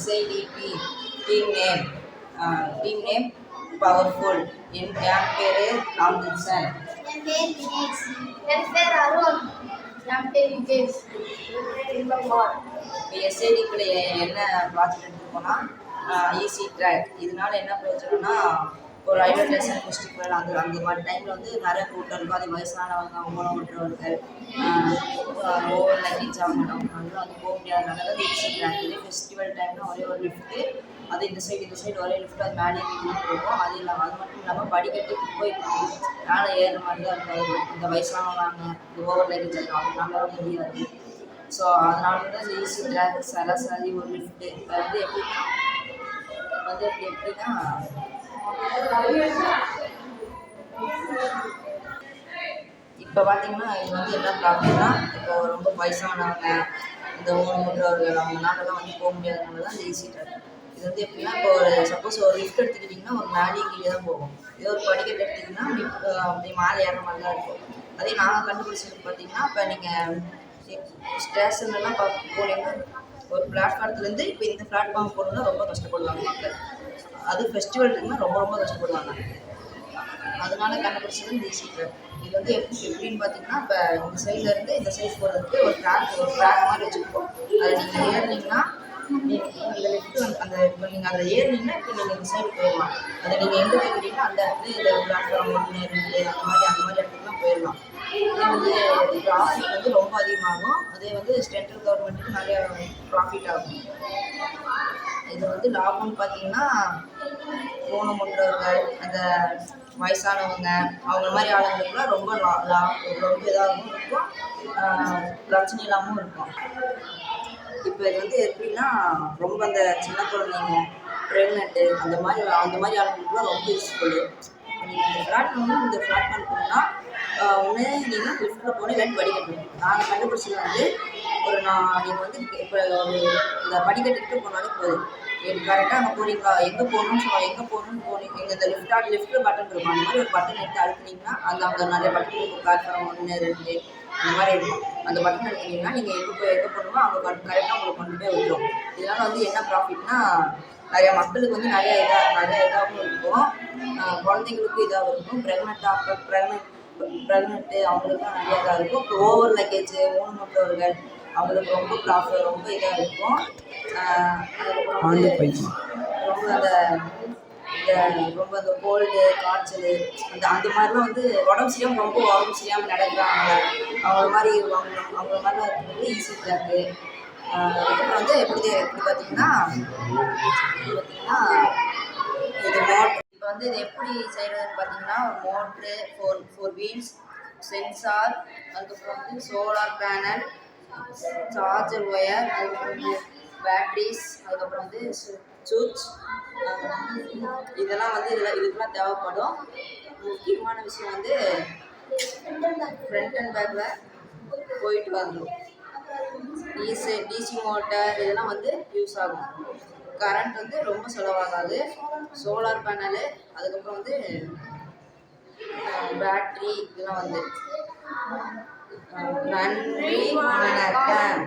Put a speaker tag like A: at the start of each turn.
A: SIDP team name powerful. என் பேரு ராம்ஜித்சன்.
B: என் பேர் தினேஷ். என் பேர் அருண். என் பேர் விஜேஷ்.
A: இப்போ SIDPல என்ன ப்ராஜெக்ட் எடுத்துருக்கோம்னா ஈஸி ட்ராக். இதனால என்ன பிரயோஜனம்னா ஒரு ஐடென்டேஷன் ஃபெஸ்டிவல் அந்த மாதிரி டைமில் வந்து நிறைய கூட்டம் இருக்கும். அது வயசானவங்க, அவங்களும் விட்டுறவர்கள், ஓவர் லக்கேஜ் ஆகணும், அதெல்லாம் வந்து போக முடியாதனால தான் ஈஸி ட்ராக். இதே ஃபெஸ்டிவல் டைம்னா ஒரே ஒரு லிஃப்ட்டு, அது இந்த சைடு ஒரே லிஃப்ட்டு, அது மேலே போகும். அது மட்டும் இல்லாமல் படிக்கட்டு போய் மேலே ஏறுற மாதிரி தான் இருக்காது. இந்த வயசானவங்க, இந்த ஓவர் லக்கேஜ் இருக்கும், அதனால முடியாது. ஸோ அதனால தான் இந்த ஈஸி ட்ராக் சராசரி ஒரு லிஃப்ட்டு வந்து எப்படின்னா இப்போ பார்த்தீங்கன்னா இது வந்து என்ன ப்ராப்ளம்னா, இப்போ ரொம்ப வயசானவங்க, இந்த ஊனமுற்றவர்கள், அவங்களாலலாம் வந்து போக முடியாதனால தான் இந்த ஈஸி ட்ராக். இது வந்து எப்படின்னா, இப்போ ஒரு சப்போஸ் ஒரு லிஃப்ட் எடுத்துக்கிட்டிங்கன்னா ஒரு மேலே கீழே தான் போகும். இதே ஒரு படிக்கட்டு எடுத்திங்கன்னா அப்படி மேலே ஏற மாதிரி தான் இருக்கும். அதே நாங்கள் கண்டுபிடிச்சது பார்த்தீங்கன்னா, இப்போ நீங்கள் ஸ்டேஷன்லாம் போனீங்கன்னா ஒரு பிளாட்ஃபார்ம்லேருந்து இப்போ இந்த பிளாட்ஃபார்ம் போகணுன்னா ரொம்ப கஷ்டப்படுவாங்க மக்கள். அது ஃபெஸ்டிவல் டைம்னா ரொம்ப கஷ்டப்படுவாங்க. அதனால கண்டுபிடிச்சது இந்த ஈஸி ட்ராக். இது வந்து எப்படின்னு பார்த்தீங்கன்னா, இப்போ இந்த சைட்லேருந்து இந்த சைட் போகிறதுக்கு ஒரு ட்ராக் மாதிரி வச்சுருக்கோம். அதை நீங்கள் ஏறினீங்கன்னா இந்த லிஃப்ட் அந்த இப்போ நீங்கள் அதில் ஏறினீங்கன்னா இப்போ நீங்கள் இந்த சைடு போயிடலாம். அதை நீங்கள் எங்கே கேட்குறீங்கன்னா அந்த இடத்துல இந்த பிளாட்ஃபார்ம் 1 2 அந்த மாதிரி இடத்துக்குலாம் போயிடலாம். இதே வந்து ப்ராஃபிட் வந்து ரொம்ப அதிகமாகும். அதே வந்து சென்ட்ரல் கவர்மெண்ட்டுக்கு நிறையா ப்ராஃபிட் ஆகும். இது வந்து லாபம்னு பார்த்தீங்கன்னா, ஊனமுற்றவர்கள், அந்த வயசானவங்க, அவங்க மாதிரி ஆளுங்களுக்குலாம் ரொம்ப ரொம்ப இதாகவும் இருக்கும், பிரச்சனை இல்லாமல் இருக்கும். இப்போ இது வந்து எப்படின்னா, ரொம்ப அந்த சின்ன குழந்தைங்க, ப்ரெக்னென்ட்டு, அந்த மாதிரி ஆளுங்களுக்குலாம் ரொம்ப யூஸ்ஃபுல்லு. நீங்கள் இந்த பிளாட்ஃபார்ம் போகணுன்னா ஒன்று நீங்கள் லிஃப்ட்டில் போகணும், இல்லாட்டி படிக்கட்டு. நாங்கள் கண்டுபிடிச்சது வந்து நீங்கள் வந்து இப்போ ஒரு இந்த படிக்கட்டுக்கிட்ட போனாலே போதும். கரெக்டாக அங்கே போகிறீங்களா, எங்கே போகணும்னு போனீங்க, எங்கள் இந்த லிஃப்ட்டில் பட்டன் இருக்கும். அந்த மாதிரி ஒரு பட்டன் எடுத்து அழுத்தினீங்கன்னா அங்கே நிறைய பட்டன் இருக்கும். பிளாட்ஃபார்ம் 1 2 அந்த மாதிரி இருக்கும். அந்த பட்டன் எடுத்திங்கன்னா நீங்கள் எங்கே போகணுமோ அங்கே கரெக்டாக உங்களை கொண்டு போய் விட்டுரும். இதனால் வந்து என்ன ப்ராஃபிட்னா, நிறையா மக்களுக்கு வந்து நிறைய இதாகவும் இருக்கும், குழந்தைங்களுக்கும் இதாகவும் இருக்கும், ப்ரெக்னென்ட்டு அவங்களுக்குலாம் நிறைய இதாக இருக்கும். இப்போ ஓவர் லக்கேஜ், ஊனமுற்றவர்கள், அவங்களுக்கு ரொம்ப இதாக இருக்கும். அதுக்கப்புறம் வந்து ரொம்ப அந்த கோல்டு, காய்ச்சல், அந்த மாதிரிலாம் வந்து உடம்பு சரியாமல் நடக்கிறாங்க, அவங்கள மாதிரிலாம் இருக்கிறது ஈஸி ட்ராக்கு. அதுக்கப்புறம் வந்து எப்படி பார்த்தீங்கன்னா இது மோட்ரு. இப்போ வந்து இது எப்படி செய்கிறதுன்னு பார்த்தீங்கன்னா, மோட்ரு, ஃபோர் வீல்ஸ், சென்சார், அதுக்கப்புறம் வந்து சோலார் பேனல், சார்ஜர் ஒயர், அதுக்கப்புறம் வந்து பேட்ரிஸ், அதுக்கப்புறம் வந்து சுவிட்ச், இதெல்லாம் வந்து இதுக்கெல்லாம் தேவைப்படும். முக்கியமான விஷயம் வந்து ஃப்ரண்ட் அண்ட் பேக்கில் போயிட்டு வந்துடும். டிசி மோட்டார் இதெல்லாம் வந்து யூஸ் ஆகும். கரண்ட் வந்து ரொம்ப செலவாகாது. சோலார் பேனலு, அதுக்கப்புறம் வந்து பேட்ரி, இதெல்லாம் வந்து. நன்றி, வணக்கம்.